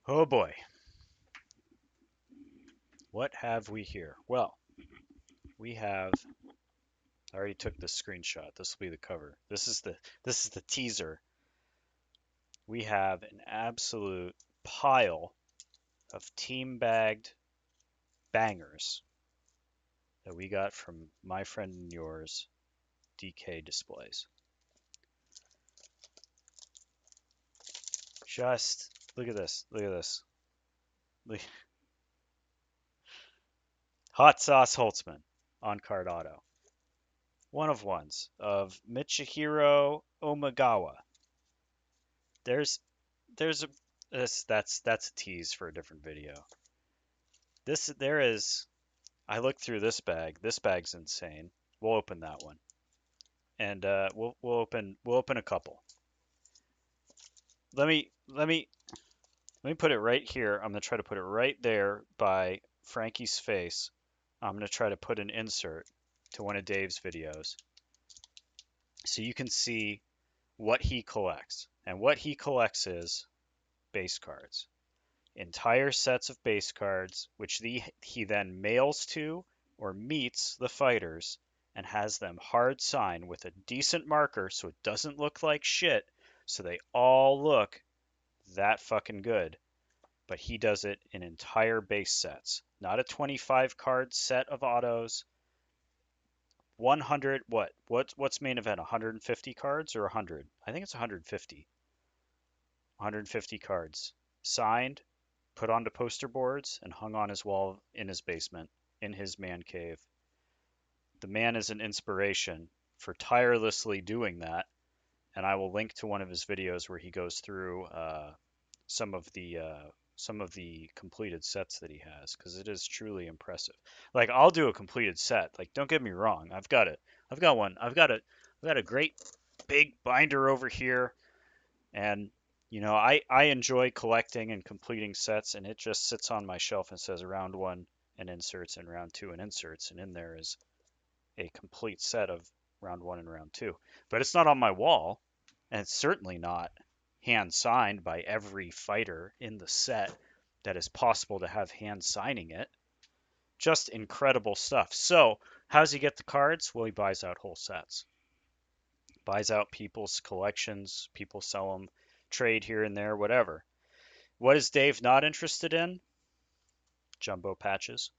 Oh boy, what have we here? Well, we have. I already took the screenshot. This will be the cover. This is the teaser. We have an absolute pile of team bagged bangers that we got from my friend and yours, DK Displays. Just look at this. Look at this. Look. Hot Sauce Holtzman on card auto. One of ones of Michihiro Omagawa. There's there's a that's a tease for a different video. This there is I looked through this bag. This bag's insane. We'll open that one. And we'll open a couple. Let me put it right here. I'm gonna try to put it right there by Frankie's face. I'm gonna try to put an insert to one of Dave's videos so you can see what he collects. And what he collects is base cards. Entire sets of base cards, which he then mails to or meets the fighters and has them hard sign with a decent marker so it doesn't look like shit, so they all look that fucking good. But he does it in entire base sets, not a 25 card set of autos. 100 what's main event, 150 cards or 100? I think it's 150. 150 cards signed, put onto poster boards, and hung on his wall in his basement, in his man cave. The man is an inspiration for tirelessly doing that, and I will link to one of his videos where he goes through some of the uh, some of the completed sets that he has, because it is truly impressive. Like, I'll do a completed set. Like, don't get me wrong, I've got it. I've got one. I've got a great big binder over here, and I enjoy collecting and completing sets, and it just sits on my shelf and says round one and inserts and round two and inserts, and in there is a complete set of round one and round two. But it's not on my wall, and it's certainly not hand signed by every fighter in the set that is possible to have hand signing it. Just incredible stuff. So, how does he get the cards? Well, he buys out whole sets, buys out people's collections, people sell them, trade here and there, whatever. What is Dave not interested in? Jumbo patches.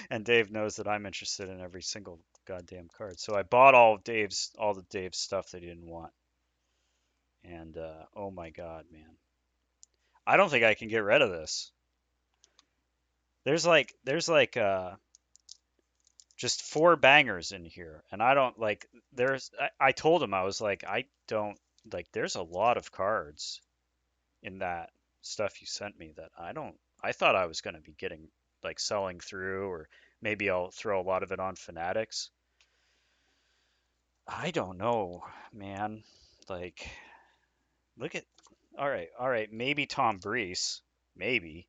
And Dave knows that I'm interested in every single goddamn card. So I bought all the Dave's stuff that he didn't want. And oh my god, man. I don't think I can get rid of this. There's like just four bangers in here, and I don't like I told him, I was like, I don't like, there's a lot of cards in that stuff you sent me that I thought I was going to be getting, like, selling through, or maybe I'll throw a lot of it on Fanatics. I don't know, man. Like, look at all right, maybe Tom Breese, maybe,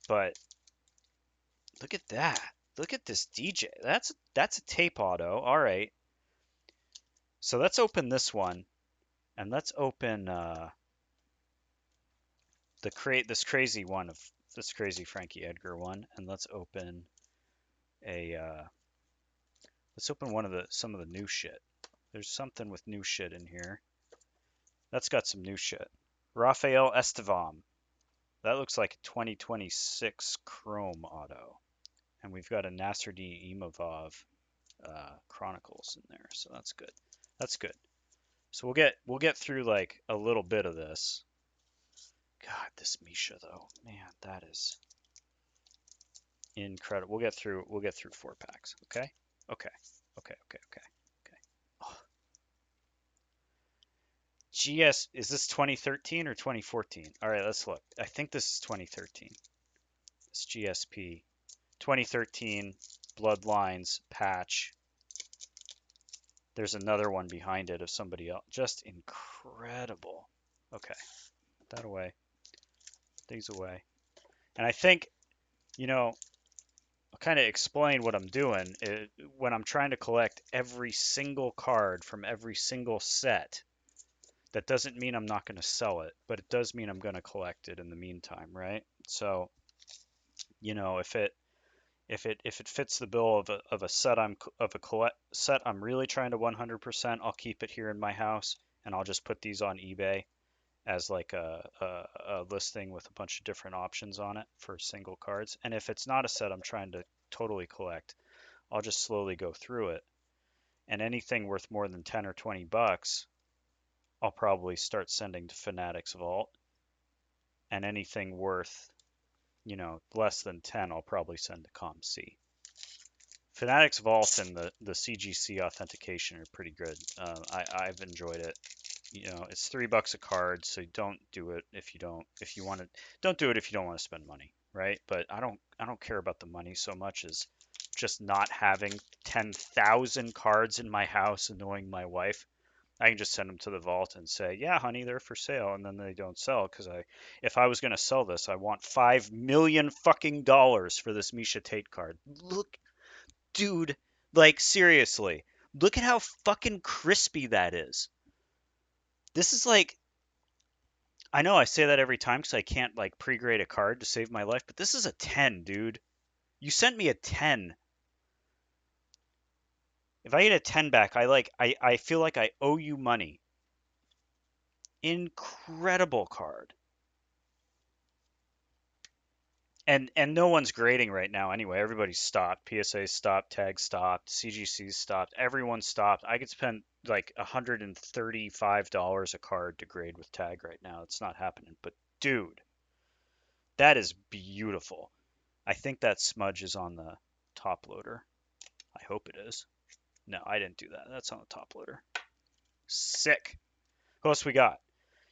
but look at that. Look at this DJ. That's a tape auto. All right. So let's open this one, and let's open this crazy one of this crazy Frankie Edgar one, and a let's open some of the new shit. There's something with new shit in here. That's got some new shit. Rafael Estevam. That looks like a 2026 Chrome auto. And we've got a Nasser D. Imavov Chronicles in there, so that's good. That's good. So we'll get through like a little bit of this. God, this Misha though, man, that is incredible. We'll get through 4 packs. Okay, okay, okay. Oh, GS, is this 2013 or 2014? All right, let's look. I think this is 2013. It's GSP 2013 Bloodlines patch. There's another one behind it of somebody else. Just incredible. Okay, put that away. These away. And I think, I'll kind of explain what I'm doing. When I'm trying to collect every single card from every single set, That doesn't mean I'm not going to sell it, but it does mean I'm going to collect it in the meantime, right? So, if it fits the bill of a set set I'm really trying to 100%, I'll keep it here in my house and I'll just put these on eBay as like a listing with a bunch of different options on it for single cards. And if it's not a set I'm trying to totally collect, I'll just slowly go through it. And anything worth more than 10 or 20 bucks, I'll probably start sending to Fanatics Vault. And anything worth, less than 10, I'll probably send to ComC. Fanatics Vault and the CGC authentication are pretty good. I've enjoyed it. It's $3 a card, so don't do it if you want to. Don't do it if you don't want to spend money, right? But I don't care about the money so much as just not having 10,000 cards in my house annoying my wife. I can just send them to the vault and say, "Yeah, honey, they're for sale," and then they don't sell because if I was going to sell this, I want 5 million fucking dollars for this Misha Tate card. Look, dude, like seriously, look at how fucking crispy that is. This is like, I know I say that every time because I can't like pre-grade a card to save my life, but this is a 10, dude. You sent me a 10. If I get a 10 back, I feel like I owe you money. Incredible card. And no one's grading right now anyway. Everybody's stopped. PSA stopped, tag stopped, CGC stopped. Everyone stopped. I could spend like $135 a card to grade with tag right now. It's not happening. But dude, that is beautiful. I think that smudge is on the top loader. I hope it is. No, I didn't do that. That's on the top loader. Sick. Who else we got?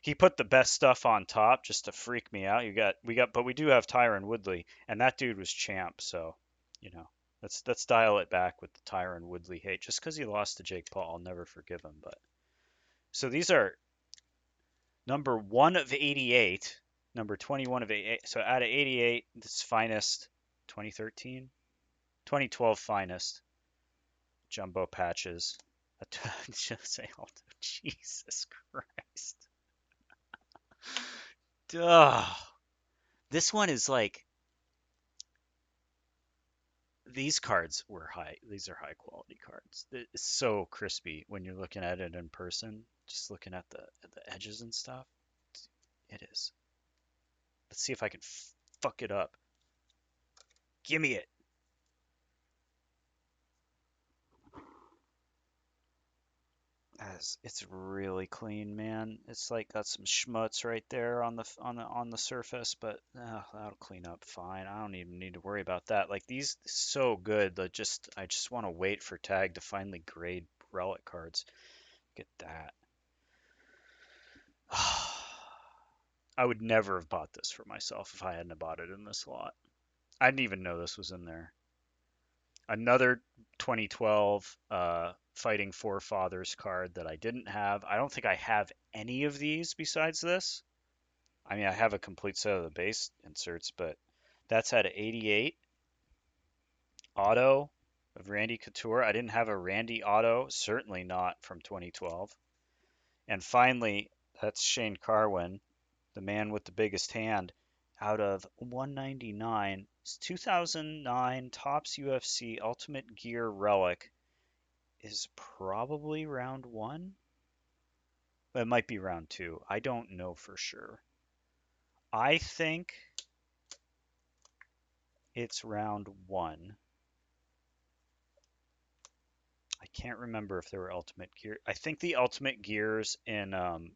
He put the best stuff on top just to freak me out. But we do have Tyron Woodley, and that dude was champ. So, you know, let's dial it back with the Tyron Woodley hate. Just because he lost to Jake Paul, I'll never forgive him. But so these are number 1 of 88, number 21 of 88. So out of 88, this finest 2013, 2012 finest jumbo patches. Jose Aldo. Jesus Christ. Duh. This one is like, these cards were high. These are high quality cards. It's so crispy when you're looking at it in person. Just looking at the edges and stuff. It is. Let's see if I can fuck it up. Give me it. It's really clean, man. It's like got some schmutz right there on the surface, but that'll clean up fine. I don't even need to worry about that. Like these, so good. I just want to wait for tag to finally grade relic cards. Get that. I would never have bought this for myself if I hadn't bought it in this lot. I didn't even know this was in there. Another 2012 Fighting Forefathers card that I didn't have. I don't think I have any of these besides this. I mean, I have a complete set of the base inserts, but that's at 88 auto of Randy Couture. I didn't have a Randy auto, certainly not from 2012. And finally, that's Shane Carwin, the man with the biggest hand, out of 199. It's 2009 Topps UFC Ultimate Gear Relic is probably round 1. It might be round 2. I don't know for sure. I think it's round 1. I can't remember if there were Ultimate Gear. I think the Ultimate Gears in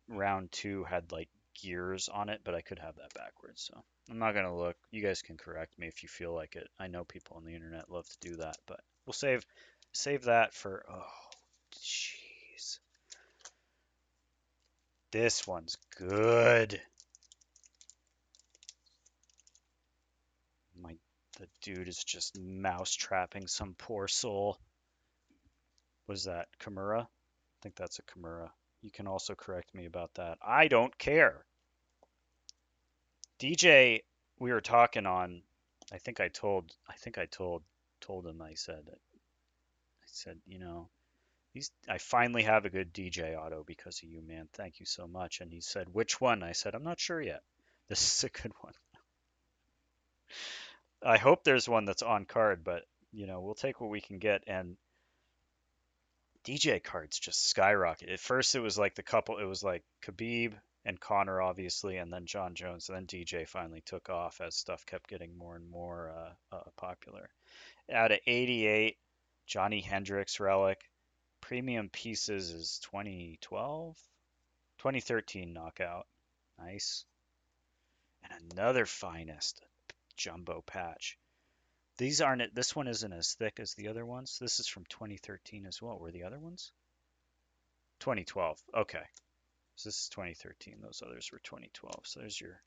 round 2 had like gears on it, but I could have that backwards. So I'm not gonna look. You guys can correct me if you feel like it. I know people on the internet love to do that, but we'll save that for. Oh, jeez, this one's good. The dude is just mouse trapping some poor soul. Was that Kimura? I think that's a Kimura. You can also correct me about that. I don't care. DJ, we were talking on. I think I told him. I said, I finally have a good DJ auto because of you, man. Thank you so much. And he said, which one? I said, I'm not sure yet. This is a good one. I hope there's one that's on card, but we'll take what we can get. And DJ cards just skyrocket. At first, it was like it was like Khabib and Connor, obviously, and then John Jones. And then DJ finally took off as stuff kept getting more and more popular. Out of 88, Johnny Hendricks relic. Premium pieces is 2012, 2013 knockout. Nice. And another finest jumbo patch. These aren't, this one isn't as thick as the other ones. This is from 2013 as well. Were the other ones? 2012. Okay. So this is 2013. Those others were 2012. So there's your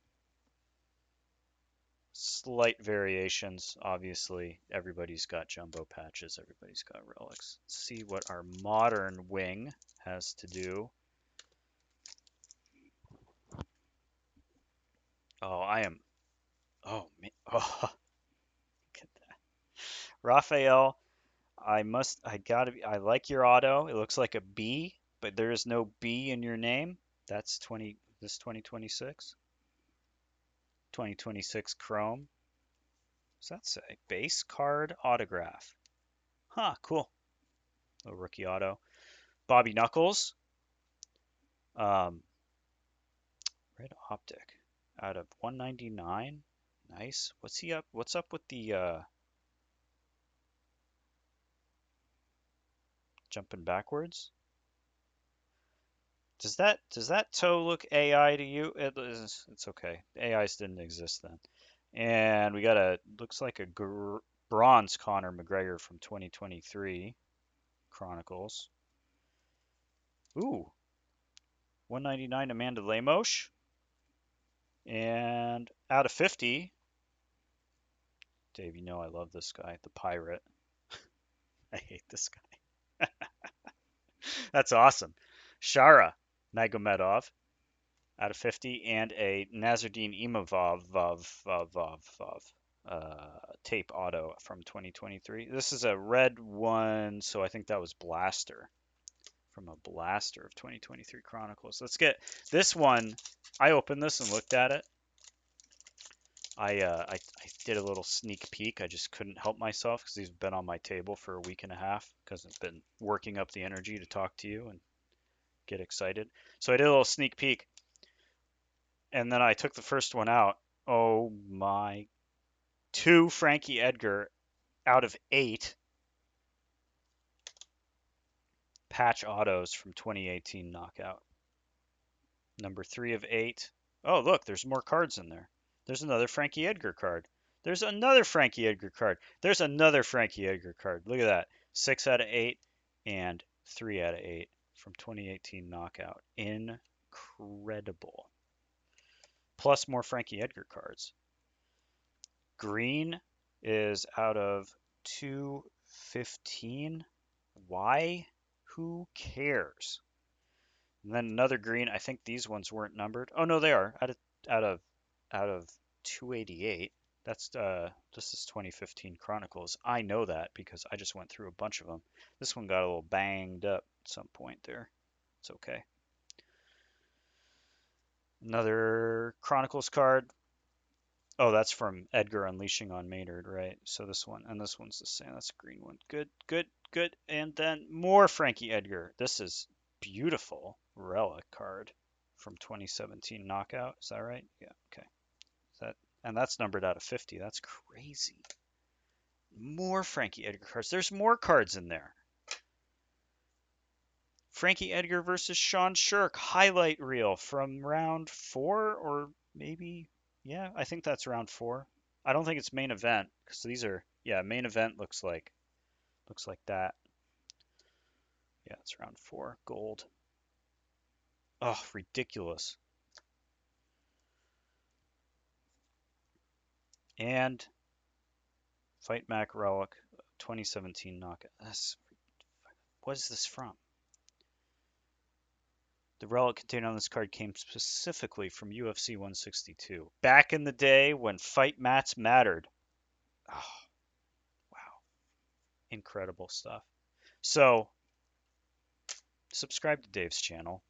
slight variations. Obviously, everybody's got jumbo patches. Everybody's got relics. Let's see what our modern wing has to do. Oh, I am. Oh, man. Oh, look at that. Raphael, I like your auto. It looks like a B, but there is no B in your name. That's 2026. 2026 Chrome. What's that say? Base card autograph. Huh, cool. Little rookie auto. Bobby Knuckles. Um, red optic out of 199. Nice. What's up with the jumping backwards? Does that toe look AI to you? It's okay. AIs didn't exist then. And we got looks like a bronze Conor McGregor from 2023 Chronicles. Ooh, 199 Amanda Lemos. And out of 50, Dave, I love this guy, the Pirate. I hate this guy. That's awesome. Shara Magomedov out of 50 and a Nazardine Imavov tape auto from 2023. This is a red one, so I think that was Blaster from a Blaster of 2023 Chronicles. Let's get this one. I opened this and looked at it. I did a little sneak peek. I just couldn't help myself because these have been on my table for a week and a half because I've been working up the energy to talk to you and get excited. So I did a little sneak peek, and then I took the first one out. Oh my, 2 Frankie Edgar out of 8 patch autos from 2018 knockout. Number 3 of 8. Oh, look, there's more cards in there. There's another Frankie Edgar card. There's another Frankie Edgar card. There's another Frankie Edgar card. Look at that. 6 out of 8 and 3 out of 8 from 2018 knockout. Incredible. Plus more Frankie Edgar cards. Green is out of 215. Why? Who cares? And then another green. I think these ones weren't numbered. Oh no, they are. Out of 288. That's this is 2015 Chronicles. I know that because I just went through a bunch of them. This one got a little banged up at some point there. It's okay. Another Chronicles card. Oh, that's from Edgar Unleashing on Maynard, right? So this one, and this one's the same. That's a green one. Good, good, good. And then more Frankie Edgar. This is beautiful relic card from 2017 knockout. Is that right? Yeah, okay. And that's numbered out of 50. That's crazy. More Frankie Edgar cards. There's more cards in there. Frankie Edgar versus Sean Shirk highlight reel from round 4 or maybe, yeah, I think that's round 4. I don't think it's main event because these are, yeah, main event looks like that. Yeah, it's round 4. Gold. Oh, ridiculous. And Fight Mac Relic 2017 knockout. What is this from? The relic contained on this card came specifically from UFC 162. Back in the day when fight mats mattered. Oh, wow. Incredible stuff. So, subscribe to Dave's channel.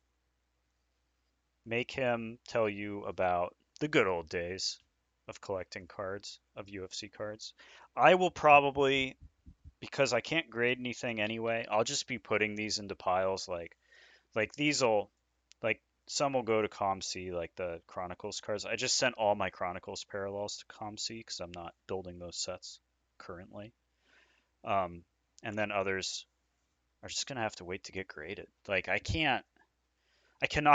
Make him tell you about the good old days of collecting cards, of UFC cards. I will probably, because I can't grade anything anyway, I'll just be putting these into piles like these'll like some will go to ComC, like the Chronicles cards. I just sent all my Chronicles parallels to ComC because I'm not building those sets currently. Um, and then others are just gonna have to wait to get graded. Like I cannot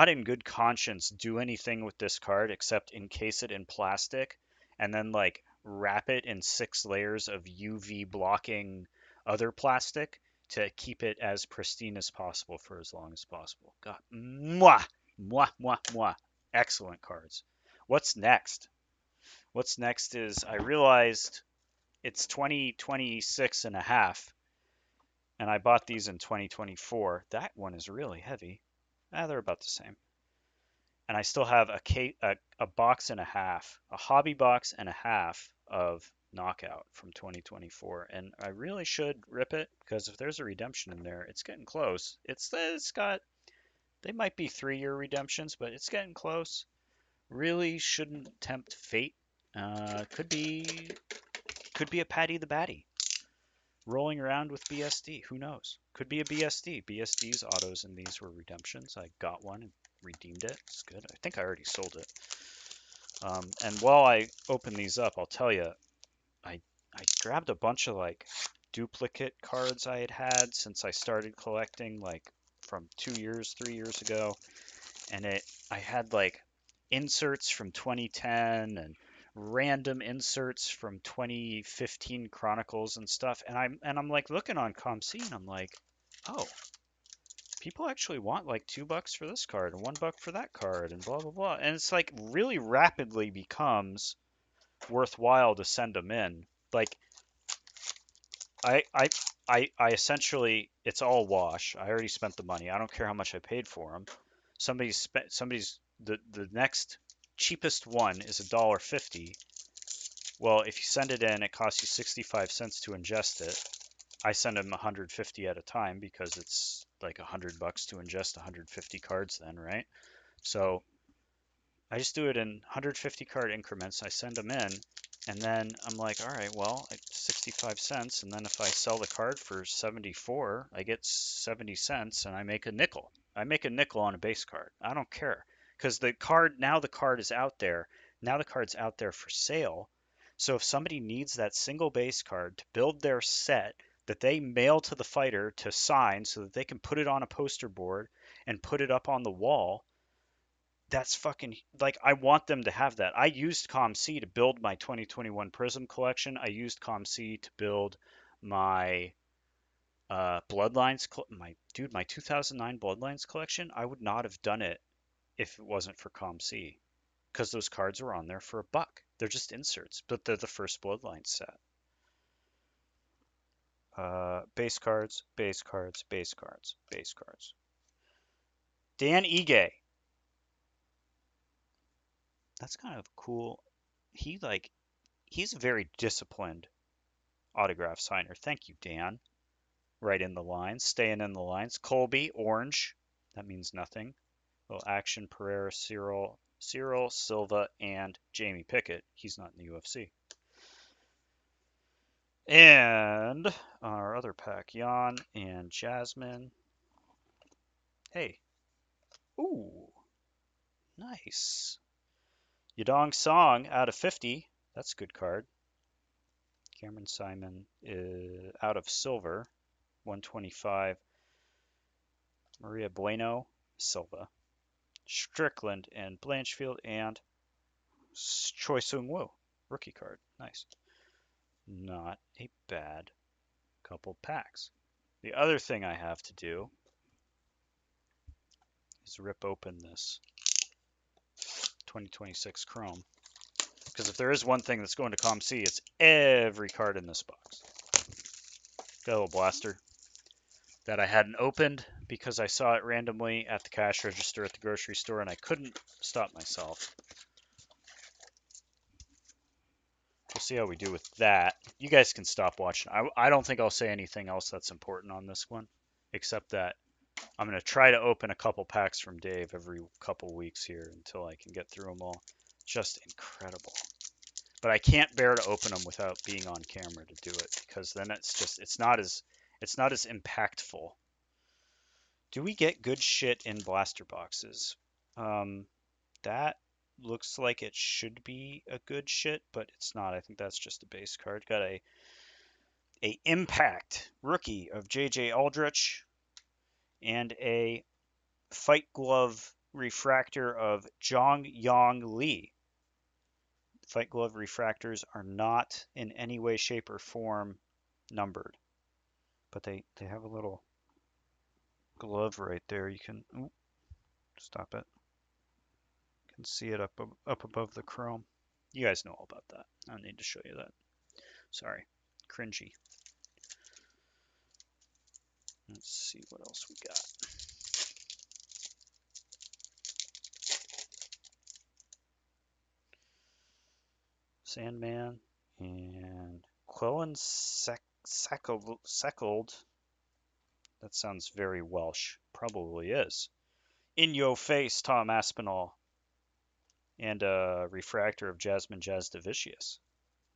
in good conscience do anything with this card except encase it in plastic and then like wrap it in 6 layers of UV blocking other plastic to keep it as pristine as possible for as long as possible. God, mwah, mwah, mwah, mwah. Excellent cards. What's next? What's next is I realized it's 2026 and a half, and I bought these in 2024. That one is really heavy. They're about the same. And I still have a box and a half, a hobby box and a half of Knockout from 2024, and I really should rip it because if there's a redemption in there, it's getting close. It's got they might be 3-year redemptions, but it's getting close. Really shouldn't tempt fate. Could be a Patty the Batty rolling around with BSD. Who knows? Could be a BSD. BSD's autos in these were redemptions. I got one and redeemed it. It's good. I think I already sold it. And while I open these up, I'll tell you, I grabbed a bunch of like duplicate cards I had since I started collecting, like from 2 years, 3 years ago, and I had like inserts from 2010 and random inserts from 2015 Chronicles and stuff, and I'm like looking on ComC and I'm like, oh, people actually want like $2 for this card and $1 for that card and blah blah blah, and it's like really rapidly becomes worthwhile to send them in. Like I I I essentially it's all wash. I already spent the money. I don't care how much I paid for them. Somebody's the next cheapest one is $1.50. Well, if you send it in, it costs you 65 cents to ingest it. I send them 150 at a time because it's like $100 to ingest 150 cards then, right? So I just do it in 150 card increments. I send them in, and then I'm like, all right, well, 65 cents, and then if I sell the card for 74, I get 70 cents, and I make a nickel. I make a nickel on a base card. I don't care because the card is out there. Now the card's out there for sale. So if somebody needs that single base card to build their set that they mail to the fighter to sign so that they can put it on a poster board and put it up on the wall, that's fucking like I want them to have that. I used ComC to build my 2021 Prism collection. I used ComC to build my Bloodlines my 2009 Bloodlines collection. I would not have done it if it wasn't for ComC because those cards were on there for $1. They're just inserts, but they're the first Bloodlines set. Base cards, base cards, base cards, base cards. Dan Ige. That's kind of cool. He's a very disciplined autograph signer. Thank you, Dan. Right in the lines, staying in the lines. Colby, orange. That means nothing. Well, Action, Pereira, Cyril, Silva, and Jamie Pickett. He's not in the UFC. And our other pack, Jan and Jasmine. Hey. Ooh. Nice. Yadong Song out of 50. That's a good card. Cameron Simon out of silver. 125. Maria Bueno, Silva. Strickland and Blanchfield, and Choi Sung-woo, rookie card. Nice. Not a bad couple packs. The other thing I have to do is rip open this 2026 Chrome. Because if there is one thing that's going to ComC, it's every card in this box. Got a little blaster that I hadn't opened because I saw it randomly at the cash register at the grocery store and I couldn't stop myself. We'll see how we do with that. You guys can stop watching. I don't think I'll say anything else that's important on this one, except that I'm going to try to open a couple packs from Dave every couple weeks here until I can get through them all. Just incredible. But I can't bear to open them without being on camera to do it because then it's not as impactful. Do we get good shit in blaster boxes? Um, that looks like it should be a good shit, but it's not. I think that's just a base card. Got a impact rookie of JJ Aldrich and a fight glove refractor of Zhang Yang Li. Fight glove refractors are not in any way, shape, or form numbered, but they have a little glove right there. You can stop it. You can see it up above the chrome. You guys know all about that. I don't need to show you that. Sorry, cringy. Let's see what else we got. Sandman and Quillen Seckled. That sounds very Welsh. Probably is. In Yo Face, Tom Aspinall. And a refractor of Jasmine Jazdavicius.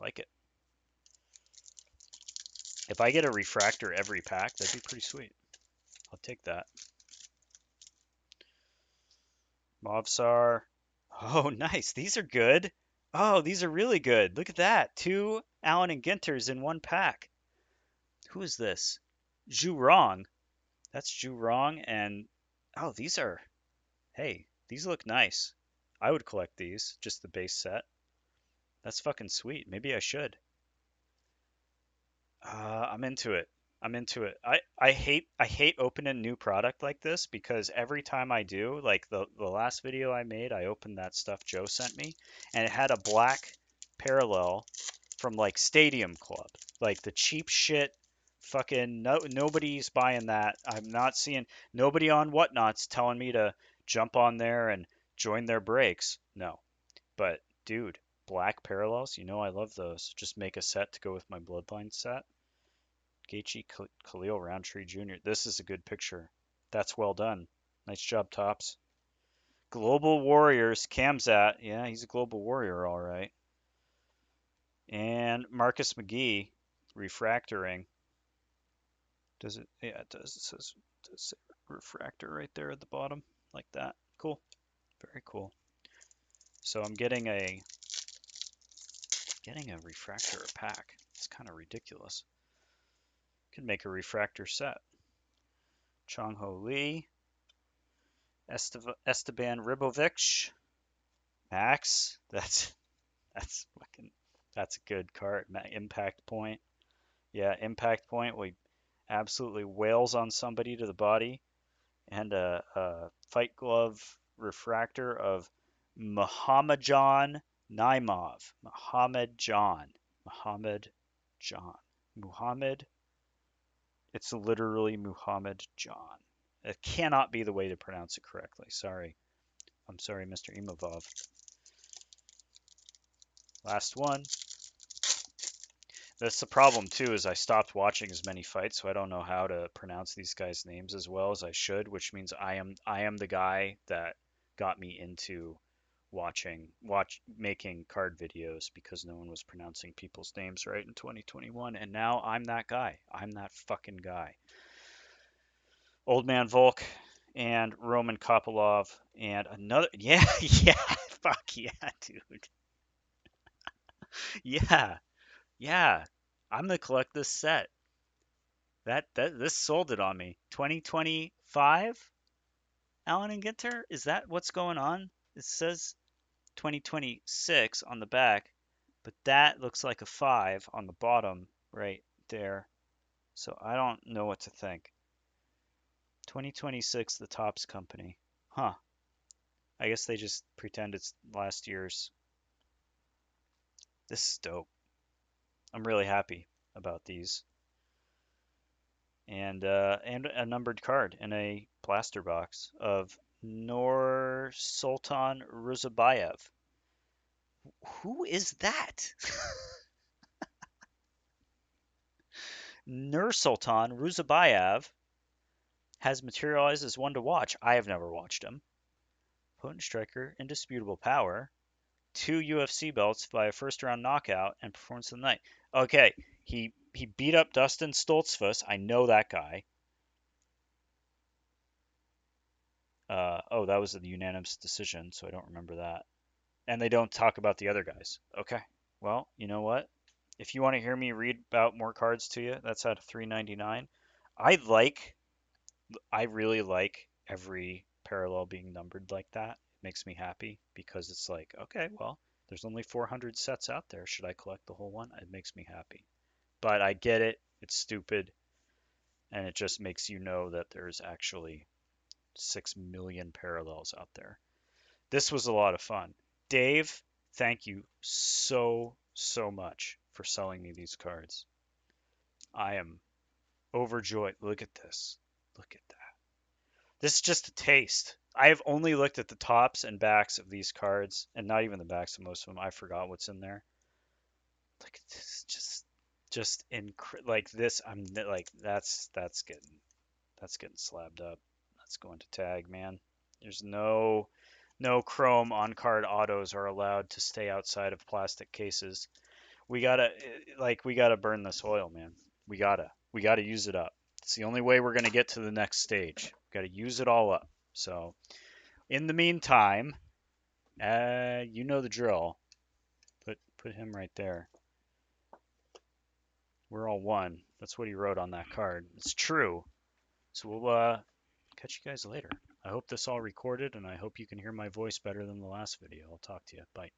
Like it. If I get a refractor every pack, that'd be pretty sweet. I'll take that. Mobsar. Oh, nice. These are good. Oh, these are really good. Look at that. 2 Allen and Ginters in 1 pack. Who is this? Zhurong. That's Zhurong. And, oh, these are, hey, these look nice. I would collect these, just the base set. That's fucking sweet. Maybe I should. I'm into it. I'm into it. I hate opening new product like this because every time I do, like the last video I made, I opened that stuff Joe sent me, and it had a black parallel from like Stadium Club, like the cheap shit. Fucking nobody's buying that. I'm not seeing nobody on Whatnot's telling me to jump on there and join their breaks. No, but dude, black parallels, you know I love those. Just make a set to go with my Bloodline set. Gaethje Khalil Roundtree Jr. This is a good picture. That's well done. Nice job, Tops. Global Warriors, Kamzat. Yeah, he's a Global Warrior, all right. And Marcus McGee, refractoring. Does it? Yeah, it does. It does say refractor right there at the bottom, like that. Cool. Very cool. So I'm getting a refractor a pack. It's kind of ridiculous. Could make a refractor set. Chong Ho Lee, Esteban Ribovic, Max. That's a good card. Impact point. Yeah, impact point. We absolutely wails on somebody to the body, and a fight glove refractor of Muhammadjan Naimov. Muhammad John. Muhammad. It's literally Muhammad John. It cannot be the way to pronounce it correctly. Sorry. I'm sorry, Mr. Imovov. Last one. That's the problem too, is I stopped watching as many fights, so I don't know how to pronounce these guys' names as well as I should, which means I am the guy that got me into making card videos because no one was pronouncing people's names right in 2021, and now I'm that guy. I'm that fucking guy. Old Man Volk and Roman Kopylov and another yeah, yeah, fuck yeah, dude. Yeah, yeah. I'm gonna collect this set. That this sold it on me. 2025 Allen and Ginter? Is that what's going on? It says 2026 on the back, but that looks like a 5 on the bottom right there. So I don't know what to think. 2026, the Topps company. Huh. I guess they just pretend it's last year's. This is dope. I'm really happy about these. And a numbered card in a blaster box of Nur Sultan Ruzabayev. Who is that? Nur Sultan Ruzabayev Has materialized as one to watch. I have never watched him. Potent striker, indisputable power, 2 UFC belts by a first round knockout, and performance of the night. Okay, he beat up Dustin Stoltzfus. I know that guy. Oh, that was a unanimous decision, so I don't remember that. And they don't talk about the other guys. Okay, well, you know what? If you want to hear me read about more cards to you, that's at 399. I like I really like every parallel being numbered like that. It makes me happy because it's like, okay, well, there's only 400 sets out there. Should I collect the whole one? It makes me happy. But I get it. It's stupid. And it just makes you know that there's actually 6 million parallels out there. This was a lot of fun. Dave, thank you so, so much for selling me these cards. I am overjoyed. Look at this. Look at that. This is just a taste. I have only looked at the tops and backs of these cards, and not even the backs of most of them. I forgot what's in there. Look at this, like this. I'm like that's getting slabbed up. That's going to tag, man. There's no chrome on card autos are allowed to stay outside of plastic cases. We gotta burn this oil, man. We gotta use it up. It's the only way we're gonna get to the next stage. We gotta use it all up. So in the meantime, you know the drill. Put him right there. We're all one. That's what he wrote on that card. It's true. So we'll catch you guys later. I hope this all recorded, and I hope you can hear my voice better than the last video. I'll talk to you. Bye.